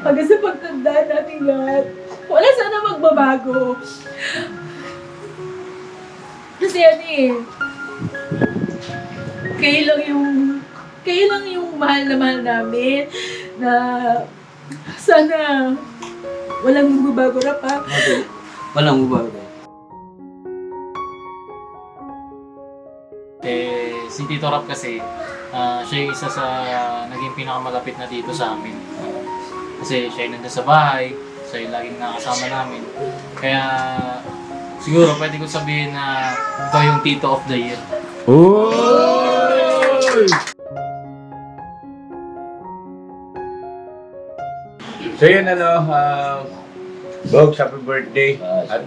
hanggang sa pagtanda nating lahat. Wala sana magbabago. Kasi kayo lang yung mahal na mahal namin na sana walang magbabago na pa. Walang magbabago. Si Tito Rap kasi, siya yung isa sa naging pinakamalapit na dito sa amin. Kasi siya yung nandun sa bahay, siya yung laging nakasama namin. Kaya siguro pwede ko sabihin na ito yung Tito of the Year. Oy! So yun Bogs, happy birthday. At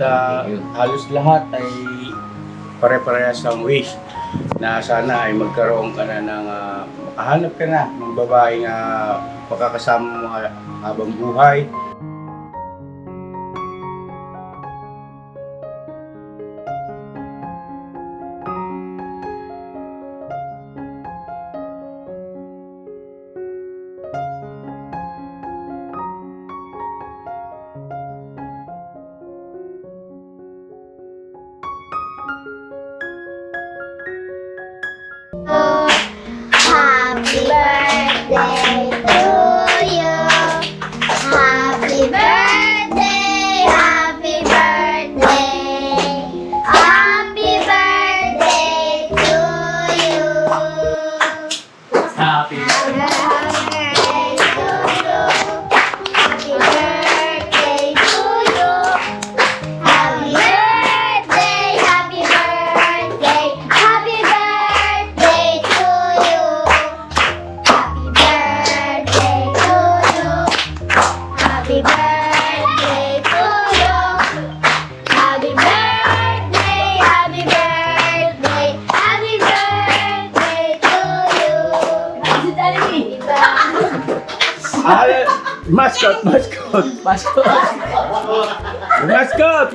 halos lahat ay pare-parehas ang wish na sana ay magkaroon ka na ng makahanap ka na ng babaeng makakasama mo habang buhay. Happy birthday to you. Happy birthday, happy birthday. Happy birthday to you. Happy Happy birthday to you. Happy birthday, happy birthday. Happy birthday to you. Happy birthday to you. Happy birthday to you. Happy birthday, happy birthday. Happy birthday to you. Si Jollibee. Mascot! Mascot!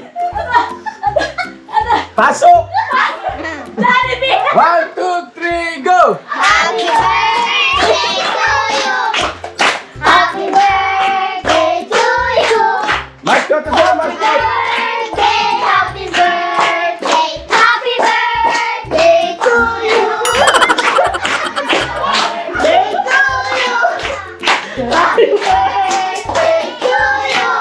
Pasok! Jollibee! 1, 2, 3, go! Happy birthday to you. Happy birthday to you. Mascot! Mascot! Birthday, happy birthday. Happy birthday to you. Birthday to you. Happy birthday to you.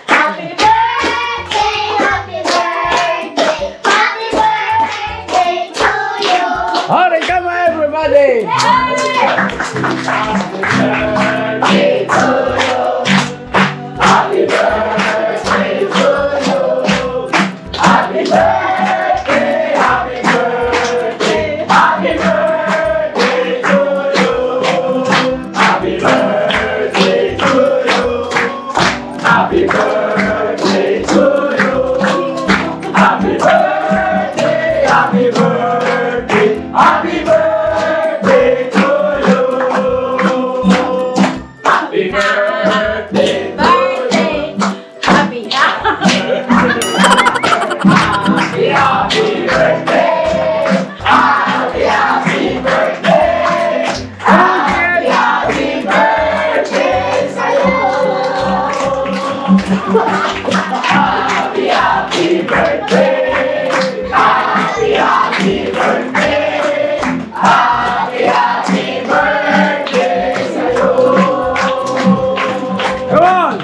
Happy birthday, happy birthday. Happy birthday to you. Alright, come on everybody! Birthday! Happy! Come on!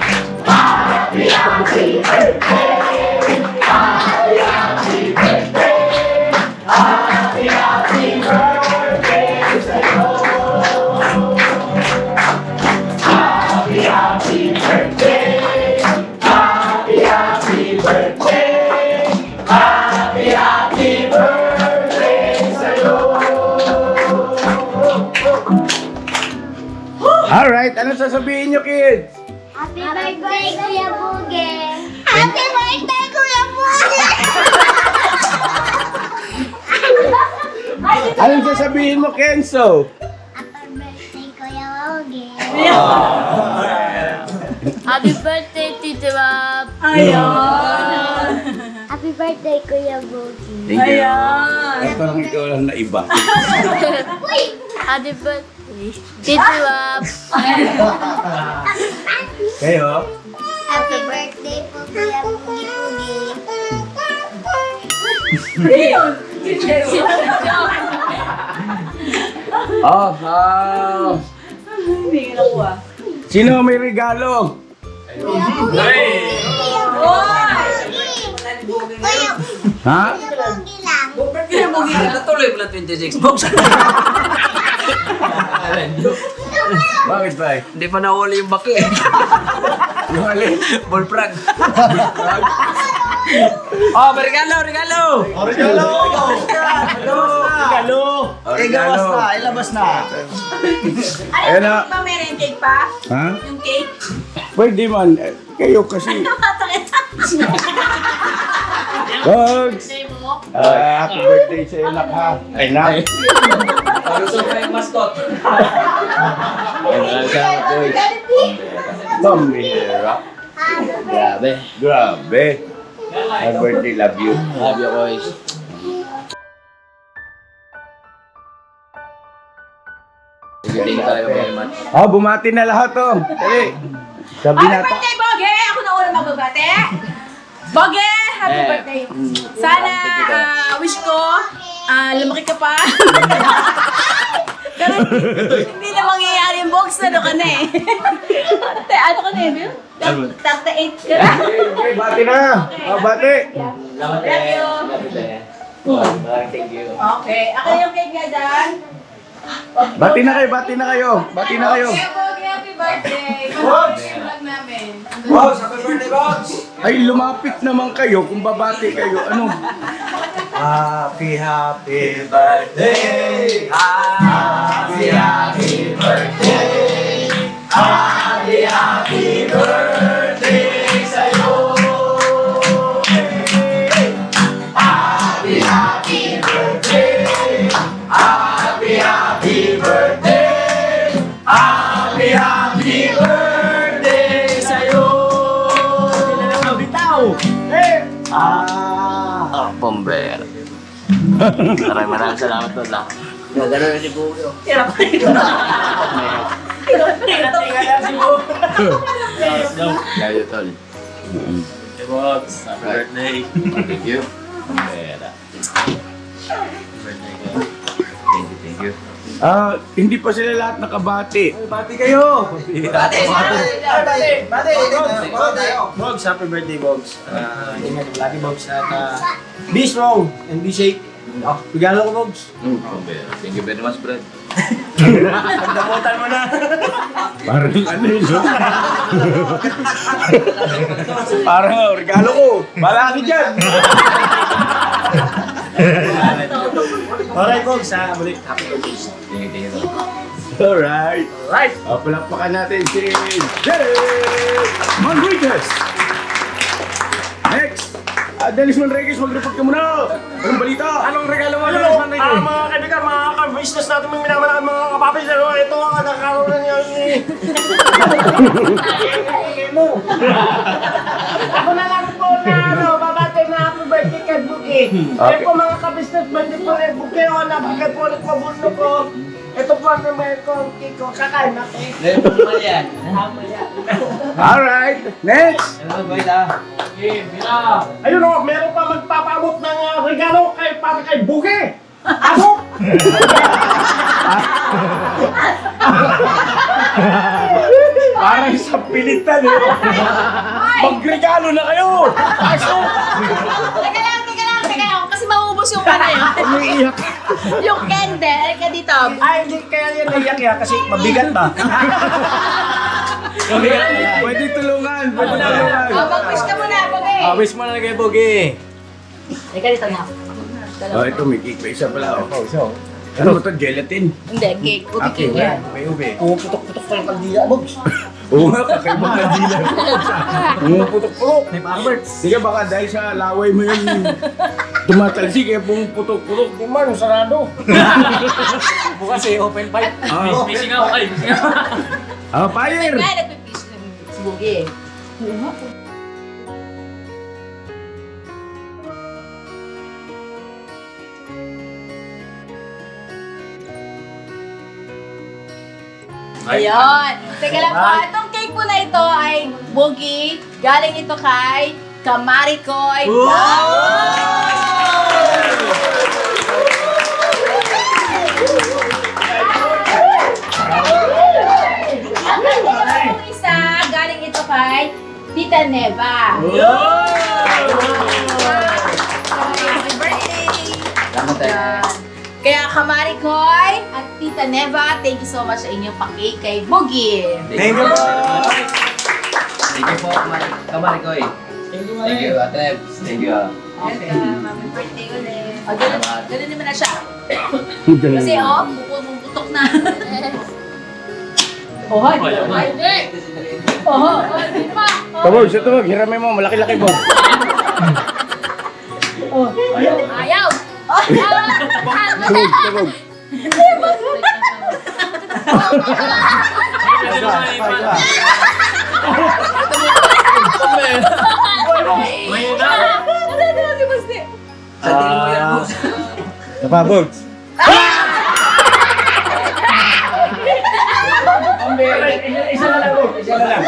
Alright, ano sasabihin nyo, kids? Happy birthday, Kuya Buge! Happy birthday, Kuya Buge! Anong sasabihin mo, Kenzo? Happy birthday, Kuya Buge! Happy birthday, Tito Rob! Ayun! Happy birthday, Kuya Buge! Thank you. Ayan. Ito lang ikaw lang na iba. Happy birthday, Tito Rob! Kayo? Happy birthday po, Kuya Pugi-Pugi. Ayun! Hindi ka nakuha. Sino may regalo? Kuya Pugi-Pugi. Kuya Ha? Pugi lang. Kaya mo gila, tuloy pala 26 box. Bakit ba eh? Hindi pa nahuli yung baki. Yung alin? Bullfrog. Oh, may regalo, regalo! Regalo! ilabas na. Ayan na. Ba meron cake pa? Ha? Yung cake? Pwede man. Kayo kasi. Bugs! Happy birthday sa iyo, nak ha. Ay, nak. Palusog na yung mascot. Pambihira. Grabe. Grabe. Happy birthday, love you. Love you, boys. Thank you talaga very much. Oh, bumati na lahat oh. Dali. Sabi Happy na to. birthday, Boge! Ako na una magbabate. Boge! Happy birthday. Sana, wish ko, lumaki ka pa. Pero hindi na mangyayari yung box, ano ka na eh. Ano ka na eh, Bill? 38 ka na. Okay, bati na. Oh, bati. Salamat eh. Thank you. Okay, ako yung cake nga dyan. Bati na kayo, bati na kayo. Bati na kayo. Okay, Boge, happy birthday. Mag-watch yung vlog namin. Happy birthday, box! Ay, lumapit naman kayo kung babati kayo. Ano? Happy birthday. Ah, bomber. Maraming salamat po lang. Gagano rin si Bugo. Love you, tol. Hey, Box. Happy birthday. Thank you. Bombera. Thank you. Hindi pa sila lahat nakabati. Bati kayo. Bogs, happy birthday, Bogs. Ingat lagi, Bogs. At be strong and be safe. Regalo ko, Bogs. Bombera. Thank you very much, Brad. Pagdamutan mo na. Parang ano yun, no? Parang regalo ko. Malaki dyan. Alright, Bogs. Muli, happy birthday. Thank you. Alright. Alright. Palakpakan natin si Jay Manriquez. Next. Dennis Manriquez, mag-report ka muna. Anong balita? Anong regalo mo, Dennis Manriquez? Mga kaibigan, mga ka-business natin may minamalakan mga kapapis. Ito ang nagkakaroon na niya Ako na lang po na babate na happy birthday kay Buki. Okay. Po mga ka-business, birthday po rin Buki. Nabigay po ulit pabuno ko. Ito po ang naman ko, Kiko, kakain natin. Alright. Next. Ayun o, meron pa magpapaabot ng regalo para kay Buki. Ako! Parang sa pilitan eh. Magregalo na kayo. Teka lang. Kasi maubos yung ano yun. Umiiyak. Yung candle. Ka dito. Ay, hindi kaya yan naiyak yan kasi mabigat ba? Pwede tulungan. Pwede tulungan. Mag-wish ka muna, Boge. Wish mo na kay Bogi. Teka dito nga. Oh, ito may cake pa isa pala. Oh. Ano ba ito? Gelatin? Hindi, cake. Ubi cake yan. May ube. Pumuputok-putok pa yung pagdila, Bogs. Oo nga, kakaibang na dealer. Pumuputok-putok. May Parberts. Sige, baka dahil sa laway mo yun tumatalsik kaya pumuputok-putok. Di man, sarado. Bukas eh, open pipe. Ah. Fishing ako kayo. Fire! Kaya nagpipish si Boge. Ayun. Teka lang po, itong cake po na ito ay Boogie. Galing ito kay Kamarikoy. Ang isa, galing ito kay Tita Neva. Happy birthday! Yan. Kaya Kamarikoy at Tita Neva, thank you so much sa inyong pa-cake kay Boogie. Thank you po. Thank you po, Kamarikoy. Thank you, Ate. Thank you. Okay, happy birthday ulit. Ganun naman na siya. Kasi butok na. Ohoy. Oho. Kabog, ito mo, hiramay mo, malaki-laki mo. Oh. Ayaw! Kabog. Sa tingin mo yan, boss. Napabog. Isa na lang, Bog. Isa na lang.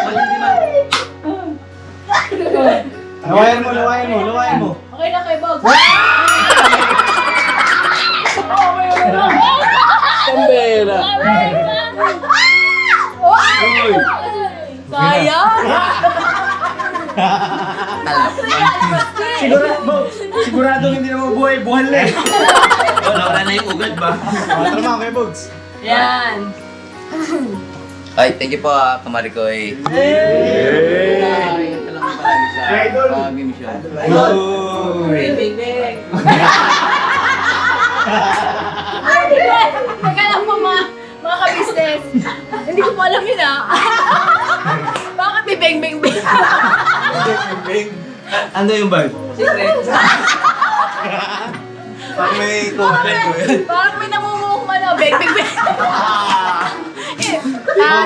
Luwayan mo. Okay na kay Bog. Pambera. Sayang! Sigurado hindi na mabuhay. Buhan lang. Wala na yung ugat ba? Tara mga kay Bogs. Yan. Ay, thank you po, Kamarikoy. Sa mission. Big. Teka lang po mga ka-business. Hindi ko po alam yun Bakit may beng. Ano yung bag? Secret. Pag may comment ko yan. Parang may namumuhong beng.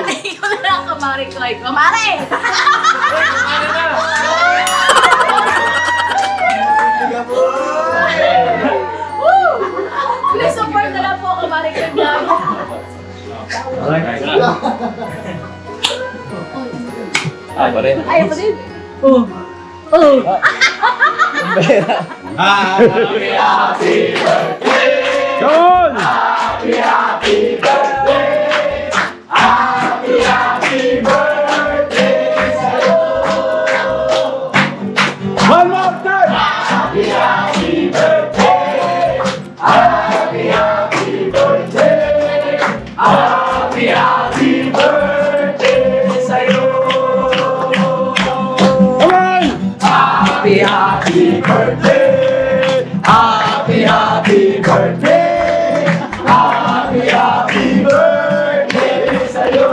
Thank you na lang, Kamarikoy. Kamari! Woo! Please support na lang po, Kamarikoy Vlog. Ah, pa rin. Ayaw pa din. Oh. Yun! One more time! Come on! Come on! Happy birthday! Happy birthday! Happy birthday sa'yo! Happy birthday! Happy birthday! Happy birthday sa'yo!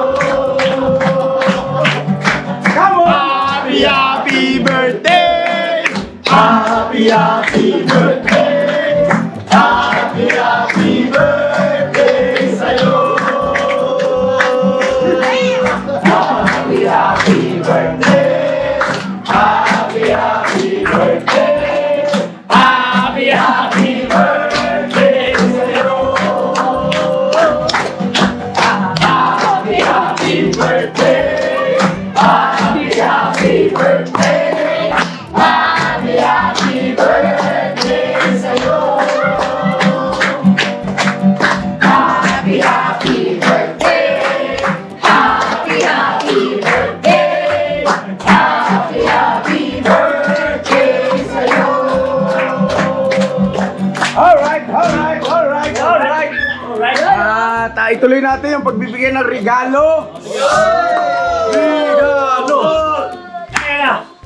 Happy birthday! Happy birthday! Happy birthday sa'yo! Happy birthday! Happy birthday! Happy birthday sa'yo! Alright! Ituloy natin yung pagbibigay ng regalo. Regalo!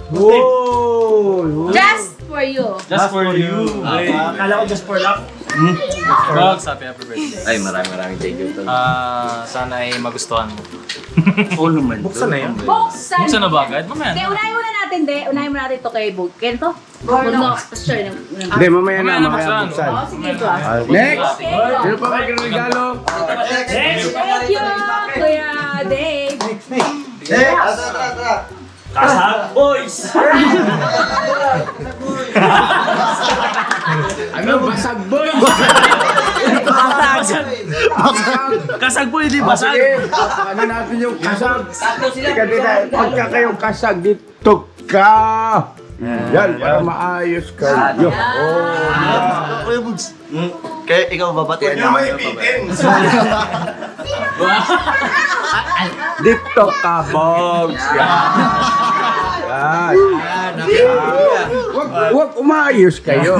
Wow! Just for you. Just for you. Akala ko just for luck. Bogs, happy birthday. Ay, maraming thank you. Sana ay magustuhan mo. Oo naman. Buksan na yan. Buksan. Buksan na ba agad? Mamaya Hindi, na. unahin muna natin ito kay Bog. Kento? Or no? Sure. Hindi, mamaya na, mamaya buksan. Oh, sige ba? Next! Sino pa magregalo? Thank you, Kuya Dave. Tara. Kasag boys! Ano, basag boy? Basag Kasag po, hindi Ah, basag. sige, ano natin yung kasag. Tatlo sila. Teka, teka, pagka kayong kasag, dito ka. Yan, para maayos kayo. Oh, Kuya Bugs. Kaya ikaw babatian niya. dito ka, Bogs. Yan. Wag umayos kayo.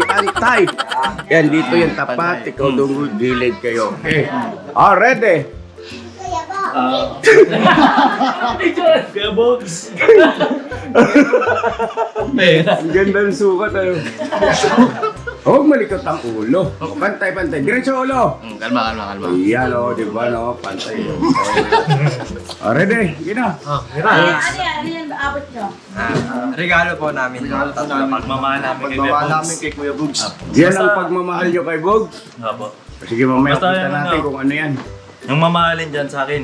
Antay. Yan, dito yung tapat. Ikaw doon gilid kayo. Okay. Ready? Kuya Bugs. Ang ganda ng sukat. Huwag malikot ang ulo. Pantay. Diretso ulo. Kalma. Yan o, di ba no? Pantay. Ready? Gina. Ano yan? Abot nyo? Regalo po namin. Pagmamahal namin kay Kuya Bugs. kay Kuya Bugs. Yan ang pagmamahal nyo kay Bogs. Opo. Sige, mamaya Basta kita yan, natin ano. kung ano yan. Yung mamahalin dyan sa akin.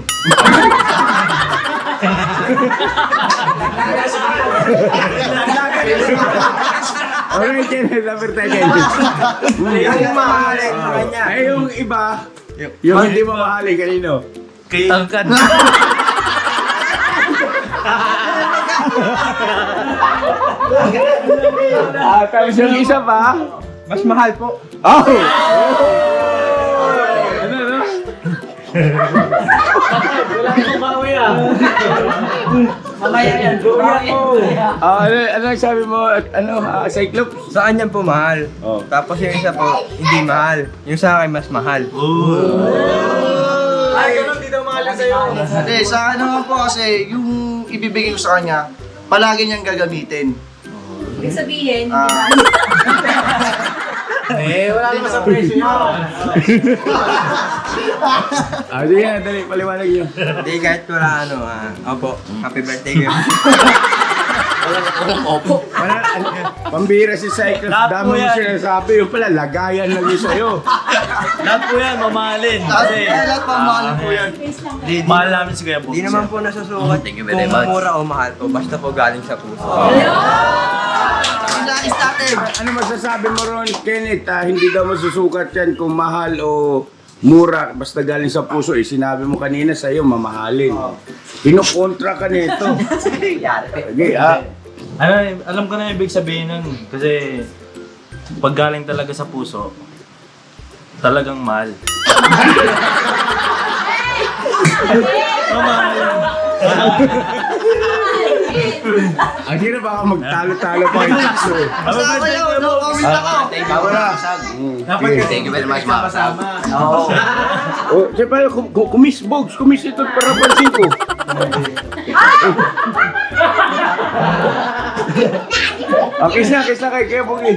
Alright, yan. Lapir tayo kayo. Yung mamahalin sa kanya. Yung iba, yung hindi mamahalin kanino. Kay Angkan. Tapos yung isa pa, Mas mahal po. oh! Mamaya yan. Ano ang sabi mo? Cyclops? Saan yan po mahal? Oh. Tapos yung isa po, hindi mahal. Yung sa akin, mas mahal. Ay, ganun di daw mahal sa'yo. Hindi, sa ano nga po kasi, yung ibibigay ko sa kanya, palagi niyang gagamitin. Ibig sabihin, Ah. Wala naman sa presyo yun. Sige na, dali, paliwanag nyo. Hindi, kahit wala opo, happy birthday kayo. Wala, pambira si Cyclops, Lahat dami po mo yan. sinasabi. Yung pala, lagayan lang yun sa'yo. Lahat po yan, mamahalin. Kasi Lahat pa mahal po yan. mahal namin si Kuya Bugs. Hindi naman po nasusukat Thank you very kung much. mura o mahal po, basta po galing sa puso. Nais natin. Ano masasabi mo ron, Kenneth? Hindi daw masusukat yan kung mahal o mura, basta galing sa puso. Sinabi mo kanina sa'yo, mamahalin. Pinukontra ka nito. Sige, Alam ko na ibig sabihin nun. Kasi pag galing talaga sa puso, talagang mahal. Mamahalin. Hindi na baka magtalo-talo pa yung puso. Happy birthday, Kuya Bugs. Thank you. Thank you very much, mga kasama. Oh, siyempre, kumis, Bogs, kumis ito para pansin ko. Kiss na kay Kuya Bogi.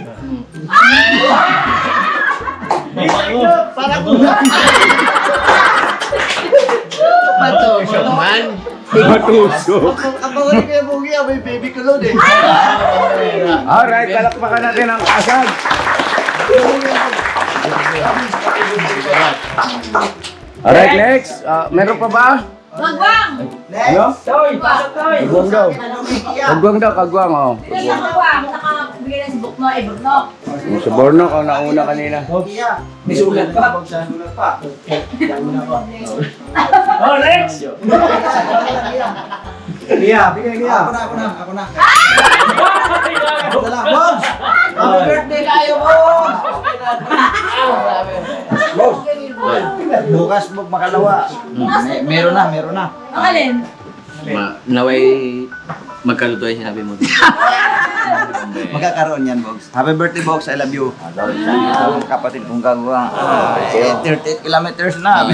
Patusok man. Matusok. Ang bawa ni Kuya Bugi, may baby kulod eh. Alright, palakpakan natin ang kasag. Alright, next. Meron pa ba? Magwang! Ano? Kagwang daw. Kagwang, oh. Ilan ang magwang? Nakabigay na si Bukno, Bukno. Sa Bornok, ang nauna kanina. May sulat pa. Oh, next! Ako na. Dala, Bob! Happy birthday kayo, Bob! Bukas, Bob, makalawa. Meron na. Ang alin? Naway magkaluto yung sinabi mo. Magkakaroon yan, Bogs. Happy birthday, Bogs. I love you. Kapatid kong kagawang. 38 kilometers na. 38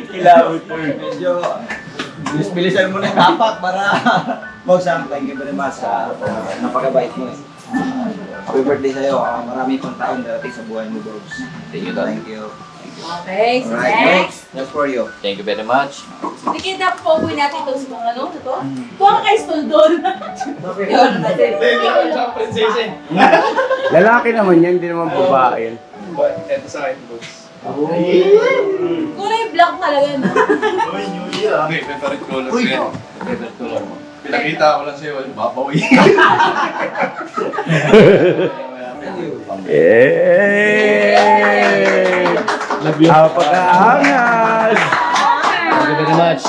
kilometers. Medyo bilis-bilisan mo na yung tapak para Bogs, thank you very much. Napakabait mo eh. Happy birthday sa'yo. Marami pang taon darating sa buhay mo, Bogs. Thank you, Thank you. Okay, so Alright, next. Bogs. That's for you. Thank you very much. Hindi kita po uwi natin ito sa mga ano, ito. Tuwa ka kay Stoldol. Yun, Lalaki naman yan, hindi naman babae yan. kulay black talaga, no? Uy! Pinakita ko lang sa'yo, babawi. Eh! Napakaangas! Thank you very much.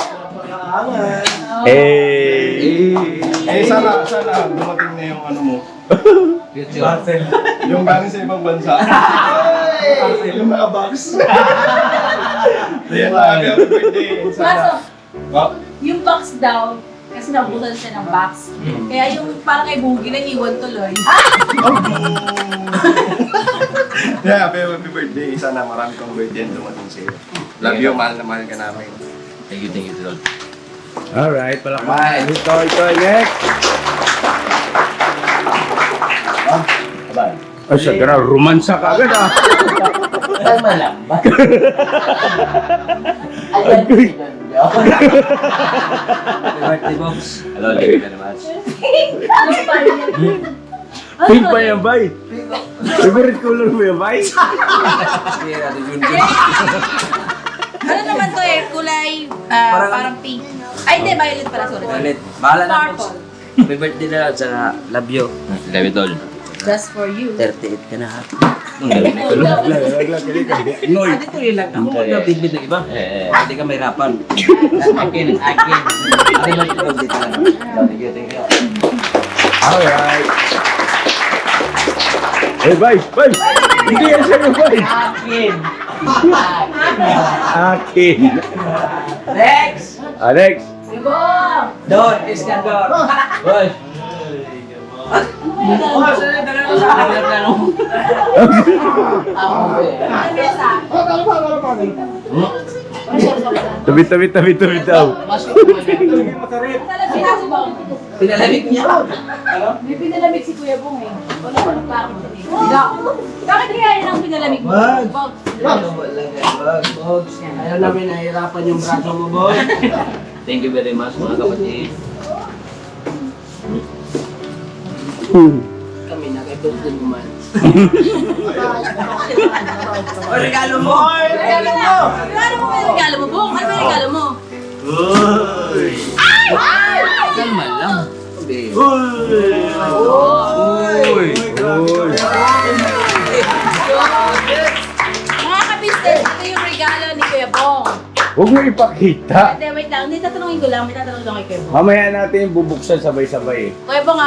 Eh! Sana dumating na yung ano mo. Future. Yung galing sa ibang bansa. Yung mga box. Ayan, happy birthday. Kaso, Oh. yung box daw, kasi nabutan siya ng box. Kaya yung parang kay Boogie na iwan tuloy. Yeah, happy birthday. Sana marami kang birthday ang dumating sa'yo. Love you, mahal na mahal ka namin. Thank you, Lord. Alright, palakpakan. Ito, next! Ay, sa gara, romansa ka agad ah. Tama lang ba? Happy birthday, Box. Hello, thank you very much. Pink pa yan, bay. Favorite color mo yan, bay? Ano naman to eh, kulay parang pink. Ay, hindi, violet pala, sorry. Ulit. Bahala na, Box. Purple. Happy birthday na lang sa love you. Love you, Tol. Just for you. 38 ka na ha. Noy. Ako magbibid ng iba. Hindi ka mahirapan. Akin. Happy birthday, Box. Dito lang. Thank you. Alright. Eh, bay. Hindi yan sa'yo, bay. Akin. Next! Alex. Don, Iskandar. Boy. Tabi daw. Pinalamig niya. May pinalamig si Kuya Bong eh. Wala pa ng plano. Bakit kaya yan ang pinalamig mo? Box. Ayaw namin nahihirapan yung braso mo, boy. Thank you very much, mga kapatid. Kami nag-birthday mo man. Regalo mo! Regalo mo, Bong? Ano ba yung regalo mo? Kalma lang. Mga kabisnes, ito yung regalo ni Kuya Bong. Huwag mo ipakita. Hindi, wait lang. Hindi, tatanungin ko lang. May tatanungin lang kay Kuya Bong. Mamaya natin bubuksan sabay-sabay eh. Kuya Bong,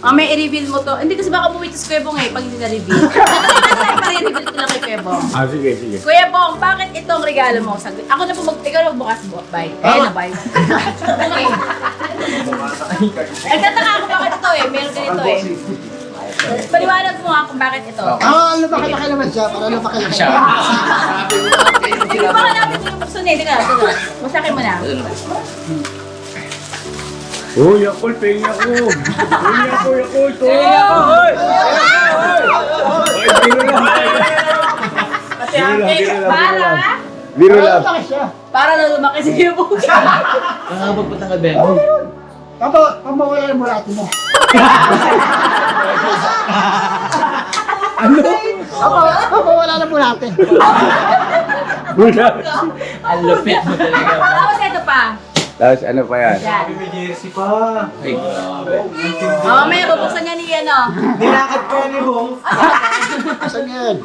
mamaya i-reveal mo to. Hindi kasi baka bumitis Kuya Bong eh, pag hindi na-reveal. Kasi i-reveal ko lang kay Kuya Bong. Ah, sige. Kuya Bong, bakit itong regalo mo? Ako na po ikaw na magbukas mo. Bye. Na bye. Okay. Nagtataka ako bakit ito eh. Meron ganito eh. Paliwanag mo nga kung bakit ito. Lumaki-laki naman siya. Para lumaki-laki siya. Hindi ba ka namin yung buksan eh. Teka. Masakin mo na. Oh, Yakult, pingin ako. Yakult. Biro lang. Para na lumaki si Kuya Bong. Nakapagpunta ka, Ben. Pamawala yung murati mo. Ano? Pamawala na murati. Bulat. Ang lupit mo talaga. Tapos ito pa. Tapos ano pa yan? Yan. Jersey pa. Ay, grabe. Mamaya bubuksan niya ni ano. Nilakad pa ni Bong. Saan yan?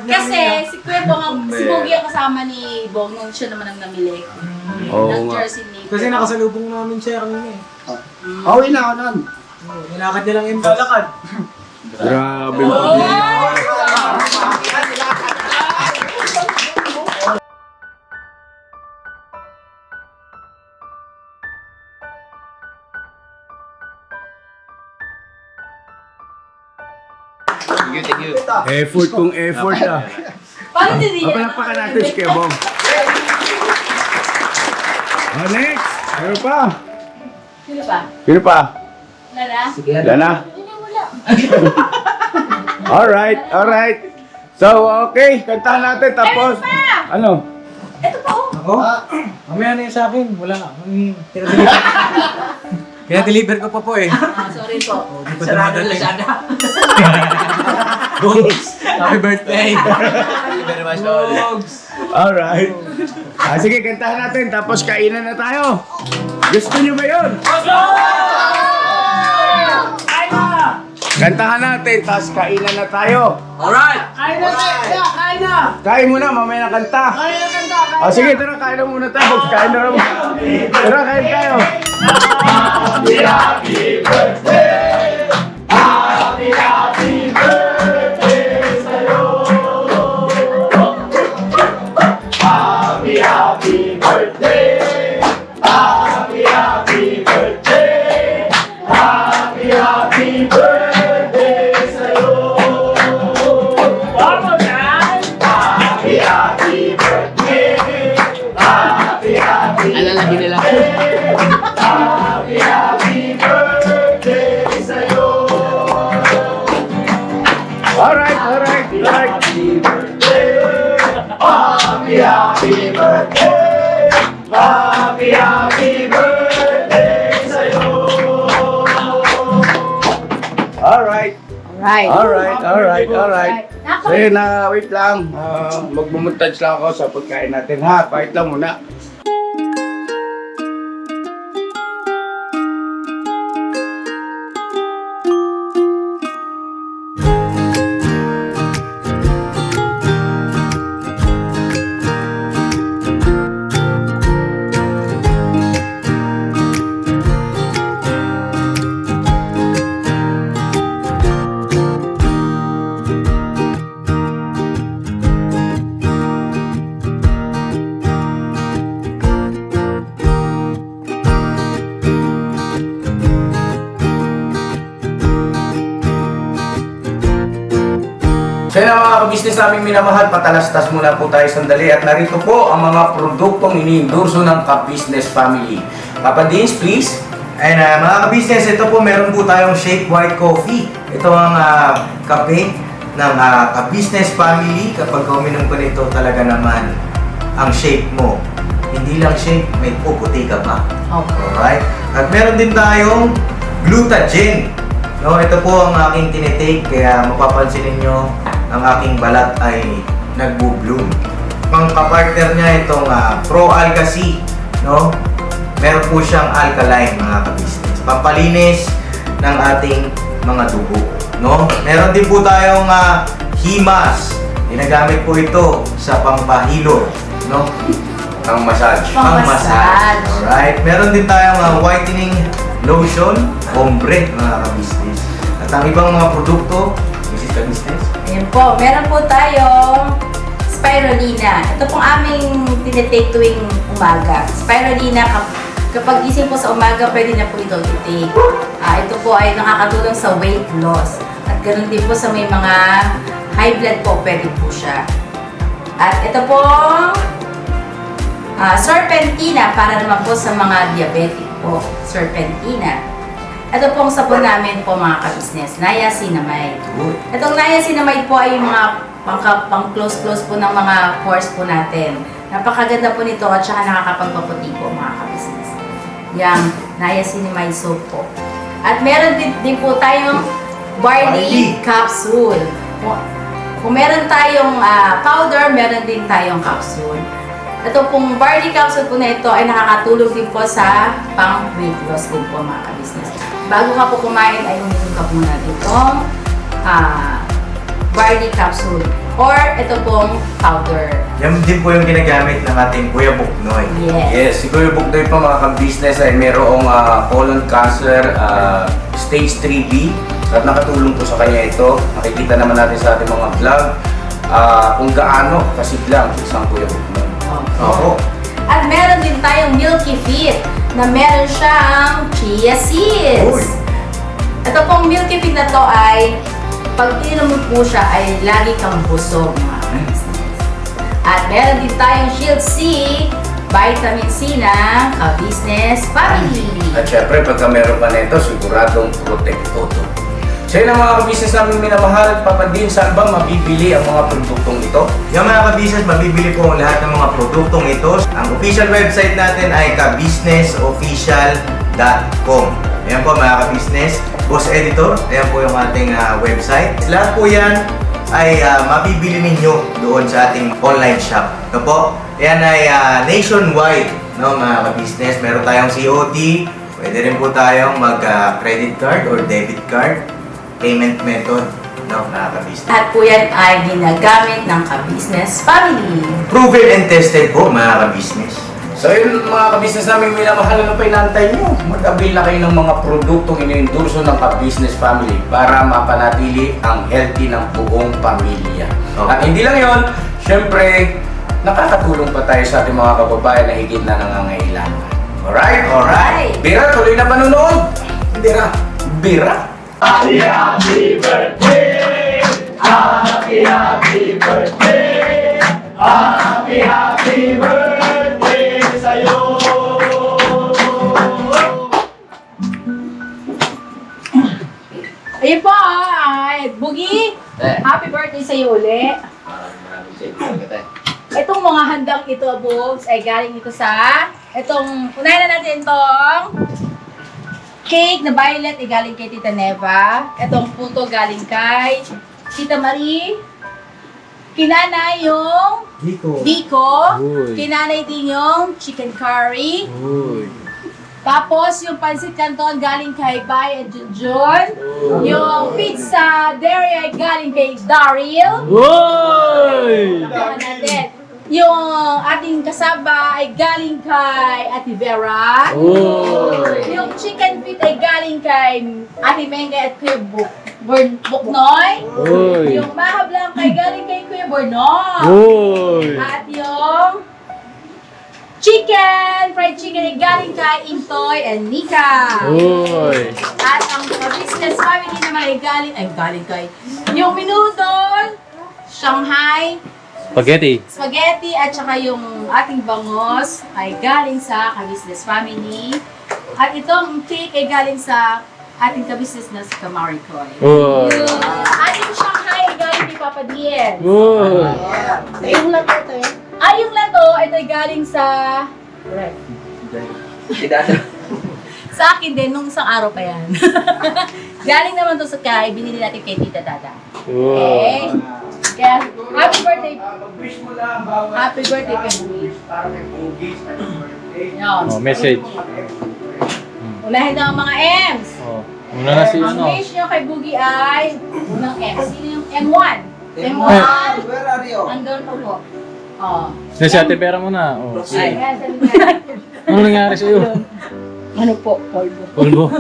Kasi si Kuya Bong, si Boogie ang kasama ni Bong nung siya naman ang namili. Oo Ng nga. jersey ni Kasi nakasalubong namin siya kanina eh. Pauwi na ako nun. Nilakad niya lang yung lalakad. Grabe. Thank you. Effort kung effort ah. Paano din yan? Papalakpakan natin si Kebong. Oh, next! Ano pa? Sino pa? Sino pa? Lala? Wala na? Alright. So, okay. Kantahan natin tapos... Ano? Ito pa oh. Ako? Mamaya na yun sa akin. Wala. Kaya deliver ko pa po eh. Sorry po. Di pa dumadating. Happy birthday! Thank you very much, Tol. Alright. Sige, kantahan natin tapos kainan na tayo. Gusto nyo ba yun? Kantahan natin, tapos kainan na tayo. Alright! Kain na tayo! Kain na! Kain muna, mamaya na kanta. Kain na kanta! O sige, tara, kain na muna tayo. Kain na rin. Tara, kain tayo. Alalagin nila. Alright, alright, alright. Alright. Right. Alright. So yun na, wait lang. Magmumontage lang ako sa pagkain natin ha. Wait lang muna. So yun ang mga kabisnes naming minamahal, patalastas muna po tayo sandali at narito po ang mga produktong iniendorso ng Ka-Business Family. Papa Dins, please. And mga kabisnes, ito po meron po tayong Shake White Coffee. Ito ang kape ng Ka-Business Family. Kapag uminom ko nito talaga naman ang shake mo. Hindi lang shake, may puputi ka pa. Okay. Alright? At meron din tayong Glutagen. No, ito po ang aking tinitake kaya mapapansin ninyo ang aking balat ay nagbo-bloom. Pang kapartner niya itong Pro Alka C, no? Meron po siyang alkaline mga kabisnes. Pampalinis ng ating mga dugo, no? Meron din po tayong Himas. Ginagamit po ito sa pampahilo, no? Pang-massage. Pang-massage. Alright. Meron din tayong whitening lotion, ombre mga kabisnes. At ang ibang mga produkto, Mrs. Kabisnes. Ayan po, meron po tayong spirulina. Ito pong aming tinitake tuwing umaga. Spirulina, kapag gising po sa umaga, pwede na po ito i-take. Ito po ay nakakatulong sa weight loss. At ganoon din po sa may mga high blood po, pwede po siya. At ito po, serpentina, para naman po sa mga diabetic po. Serpentina. Ito pong sabon namin po mga kabisnes, niacinamide. Itong niacinamide po ay yung mga pang-close po ng mga pores po natin. Napakaganda po nito at saka nakakapagpaputi po mga kabisnes. Yung niacinamide soap po. At meron din po tayong barley capsule. Kung meron tayong powder, meron din tayong capsule. Ito pong barley capsule po na ito ay nakakatulong din po sa pang-weight loss din po mga kabisnes. Bago ka po kumain ay uminom ka muna itong barley capsule or ito pong powder. Yan din po yung ginagamit ng ating Kuya Buknoy. Yes. Si Kuya Buknoy po mga ka-business ay mayroong colon cancer stage 3B at nakatulong po sa kanya ito. Nakikita naman natin sa ating mga vlog kung gaano kasiglang isang Kuya Buknoy. Opo. At meron din tayong Milky Fit na meron siyang chia seeds. Uy. Ito pong Milky Fit na to ay pag ininom mo po siya ay lagi kang busog mga kabisnes. At meron din tayong Shield C, vitamin C ng Ka-Business Family. At syempre, pagka meron pa nito, siguradong protect todo. So yun ang mga ka-business namin minamahal. Papa Din, saan ba mabibili ang mga produktong ito? Yung mga ka-business, mabibili po ang lahat ng mga produktong ito. Ang official website natin ay kabusinessofficial.com. Ayan po mga ka-business. Boss Editor, ayan po yung ating website. Lahat po yan ay mabibili ninyo doon sa ating online shop. No po? Yan ay nationwide, no, mga ka-business. Meron tayong COD, pwede rin po tayong mag-credit card or debit card. payment method, no, mga ka-business. At po yan ay ginagamit ng ka-business family. Proven and tested po, mga ka-business. So yun mga kabisnes namin, minamahal na pa inaantay nyo. Mag-avail na kayo ng mga produktong iniendorso ng ka-business family para mapanatili ang healthy ng buong pamilya. Okay. At hindi lang yon, syempre, nakakatulong pa tayo sa ating mga kababayan na higit na nangangailangan. Alright? Alright. Bira, tuloy na panunood. Bira. Bira. Ayun po, ay, Boogie, happy birthday sa'yo uli. Itong mga handang ito, Bogs, ay galing ito sa, unahin na natin itong cake na violet ay galing kay Tita Neva. Itong puto galing kay Tita Marie. Kinanay yung Biko. Kinanay din yung chicken curry. Tapos yung pancit canton galing kay Bay and Junjun. Yung pizza dairy ay galing kay Daryl. Ito natin. Yung ating kasaba ay galing kay Ate Vera. Yung chicken feet ay galing kay Ate Mengay at Kuya Buknoy. Yung mahablang ay galing kay Kuya Bornoy. At yung fried chicken ay galing kay Intoy and Nika. At ang business family naman ay galing kay yung minudol, Shanghai, spaghetti at saka yung ating bangos ay galing sa ka-business family. At itong cake ay galing sa ating ka-business na si Kamaricoy. At yung Shanghai ay galing kay Papa Dien. Yung lato ito yung lato, ito ay galing sa sa akin din, nung isang araw pa yan. Galing naman to sa kay, binili natin kay Tita Dada. Okay? Kaya, happy birthday. Mag-wish mo lang bawat Happy birthday kay Boogie. para kay Boogie. Happy birthday. Yan. Message. Unahin na ang mga M's. Muna na si Ang wish nyo kay Boogie ay unang M. Sino yung M1? M1. Where are you? Andun po. Oh. Si Ate Vera muna. Ay, kaya sabi nga. Ano nangyari sa'yo? Ano po, polvo. Polvo.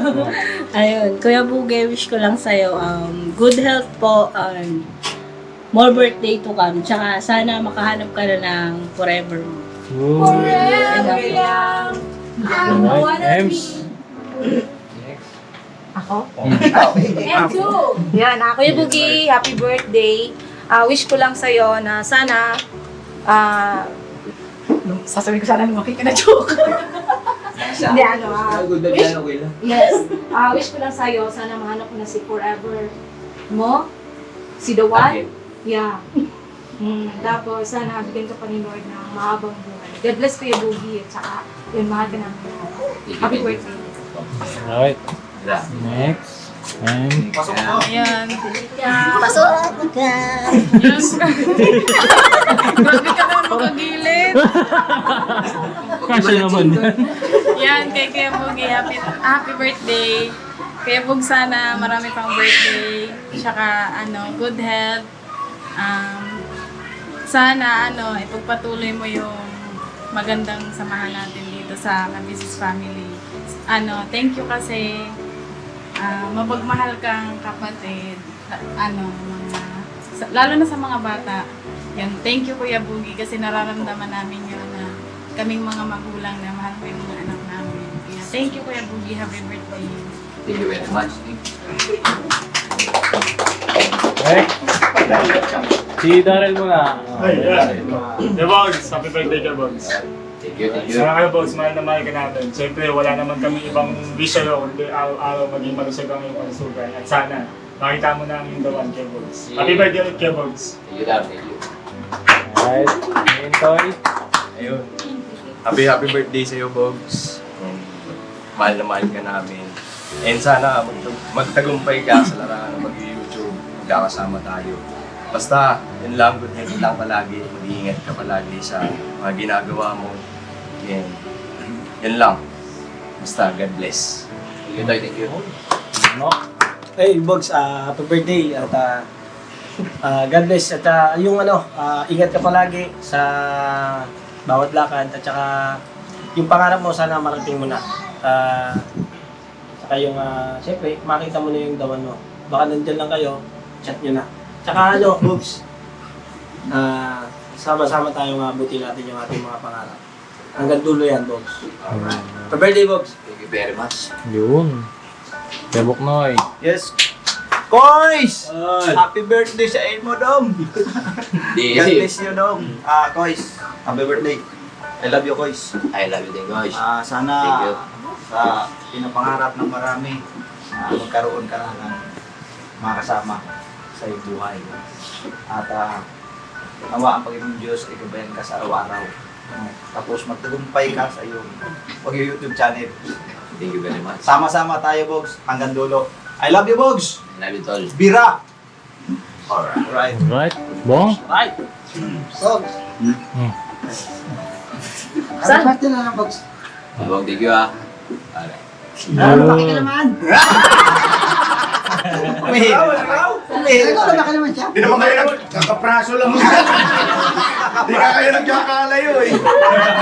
Ayun, Kuya Buge, wish ko lang sa'yo, good health po, more birthday to come, tsaka sana makahanap ka na ng forever mo. Forever young. Ems. Ako? M2. Yan, Kuya Buge, happy birthday. Wish ko lang sa'yo na sana, sasabihin ko sana lumaki ka na joke. Hindi, Yes. Wish ko lang sa'yo, sana mahanap ko na si forever mo. Si the one. Yeah. Tapos, sana bigyan ka pa ni Lord ng mahabang buhay. God bless Kuya Boogie. At saka, yun, mahal ka namin. Happy birthday. Alright. Next. And Ayan. Pasok ka. Grabe ka naman makagilid. kasi naman yan. Yan, kay Kuya Boogie, happy birthday. Kuya Bug, sana marami pang birthday. Tsaka, good health. Sana, ipagpatuloy mo yung magandang samahan natin dito sa Business Family. Thank you kasi mapagmahal kang kapatid. Lalo na sa mga bata. Yan, thank you Kuya Boogie kasi nararamdaman namin yun na kaming mga magulang na mahal mo yung mga anak namin. Kaya, thank you Kuya Boogie, happy birthday. Thank you very much. Okay. Si Daryl muna. Hey, Bogs! Happy birthday ka, Bogs. Thank you, thank you. Sana kayo, Bogs, mahal na mahal ka natin. Siyempre, wala naman kami ibang wish sa'yo, kundi araw-araw maging malusog ang iyong kalusugan. At sana, makita mo na ang iyong dawan kay Bogs. Happy birthday ulit kay Bogs. Thank you, Dar. Thank you. Alright. Ayun, Toy. Ayun. Happy birthday sa'yo, Bogs. And mahal na mahal ka namin. And sana magtagumpay ka sa larangan ng mag-YouTube. Magkakasama tayo. Basta, yun lang, good health lang palagi. Mag-iingat ka palagi sa mga ginagawa mo. And yun lang. Basta, God bless. Thank you, Toy. Thank you. No? Hey, Bogs, happy birthday at God bless at yung ingat ka palagi sa bawat lakad at saka yung pangarap mo sana marating mo na. Saka yung siyempre makita mo na yung dawan mo. Baka nandyan lang kayo, chat nyo na. Saka Bogs, sama-sama tayo mabuti natin yung ating mga pangarap. Hanggang dulo yan, Bogs. Happy birthday, Bogs. Thank you very much. Yun. Kaya Buknoy. Yes. Kois! Happy birthday sa Elmo, Dom! God bless you, Dom. Kois, happy birthday. I love you, Kois. I love you din, guys. Sana Thank you. sa pinapangarap ng marami, magkaroon ka na ng mga kasama sa iyong buhay. At nawa ang Panginoon Diyos ay gabayan ka sa araw-araw. Tapos magtagumpay ka sa iyong YouTube channel. Thank you very much. Sama-sama tayo, Bogs, hanggang dulo. I love you, Bogs! I love you, tol. Bira! Alright. Right. Bong? Right. Bogs! Saan? Happy birthday na lang, Bogs. Bong, thank you, Alright. Lumaki ka naman! Umihil. Lumaki naman siya. Hindi naman kayo nagkakapraso lang. Hindi ka kayo nagkakalayo eh.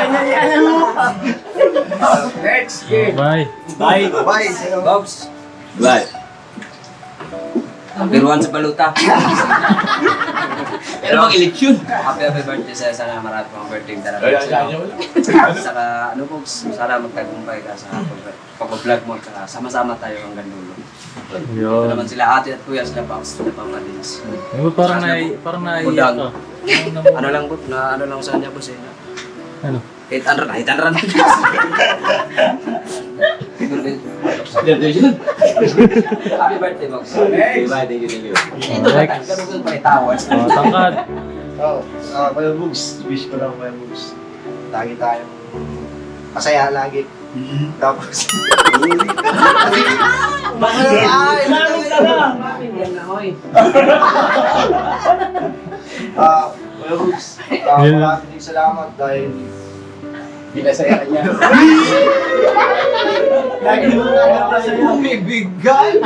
Ganyan mo. Next. Bye. Bye. Bye. Bobs. Bye. Biruan sa baluta. Pero bang eleksyon? Happy birthday sa'yo. Sana marami pang birthday talaga sa'yo. Saka, Bobs, sana magtagumpay ka sa pag-vlog mo. Saka sama-sama tayo hanggang dulo. Ito naman sila ate at kuya, sila pang malinis. Parang naiiyak ka. Ano lang po, ano lang sa kanya po sa inyo. Ano? Hit and run. Happy birthday, Box. Thank you. Ito lang, ganun pa itawas. Tangkad. Kuya Bugs, wish ko lang Kuya Bugs. Lagi tayong masaya lagi. Tapos, Kuya Bugs, maraming salamat dahil pinasaya niya. Lagi mo nga sa'yo. Bumibigay!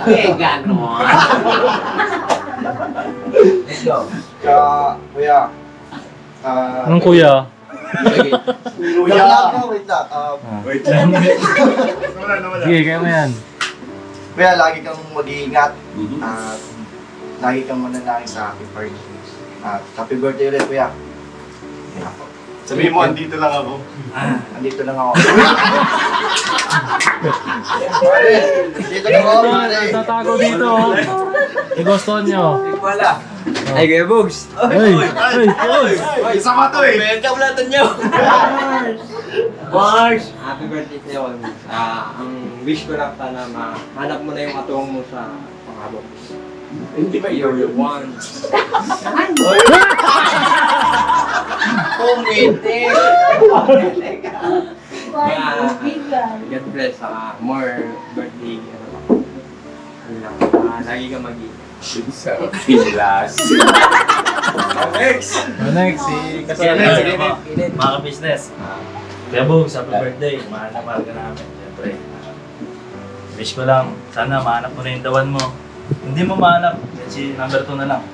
Teka, no. Let's go. Kuya. Anong kuya? Kuya. Wait lang. Sige, kaya mo yan. Kuya, lagi kang mag-iingat. At lagi kang mananangin sa happy birthday. At happy birthday ulit, Kuya. Sabihin mo, andito lang ako. Andito lang ako. Dito lang ako, pare. Tatago dito. Igustuhan nyo. Wala. Ay, kayo, Bogs. Ay, isa pa to eh. May kablatan nyo. Mars! Happy birthday sa'yo. Ang wish ko lang sana mahanap mo na yung katuwang mo sa pangabot. Hindi ba you're the one? Pumitik! God bless. More birthday. Lagi ka mag-iingat. Sa pilas. Next! Next, kasi mga business. Kaya Bogs, happy birthday. Mahal na mahal ka namin. Siyempre. Wish ko lang, sana mahanap mo na yung dawan mo. Hindi mo mahanap, si number 2 na lang.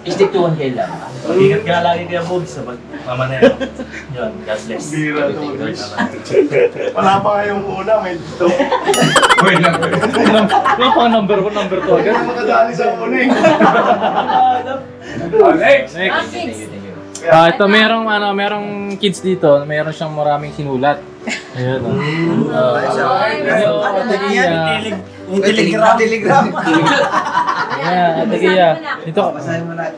Stick to one hill lang. Mag-ingat ka lagi kaya Bogs sa pagmamanero. Yun, God bless. Bira to. Wala pa kayong una, may ito. Wait lang. Wala pa number 2 agad. Kaya makadali sa una eh. Next! Next. Ito merong kids dito, meron siyang maraming sinulat. Ayun. Telegram. Yeah, Ate Gia. Ito. Basahin mo na.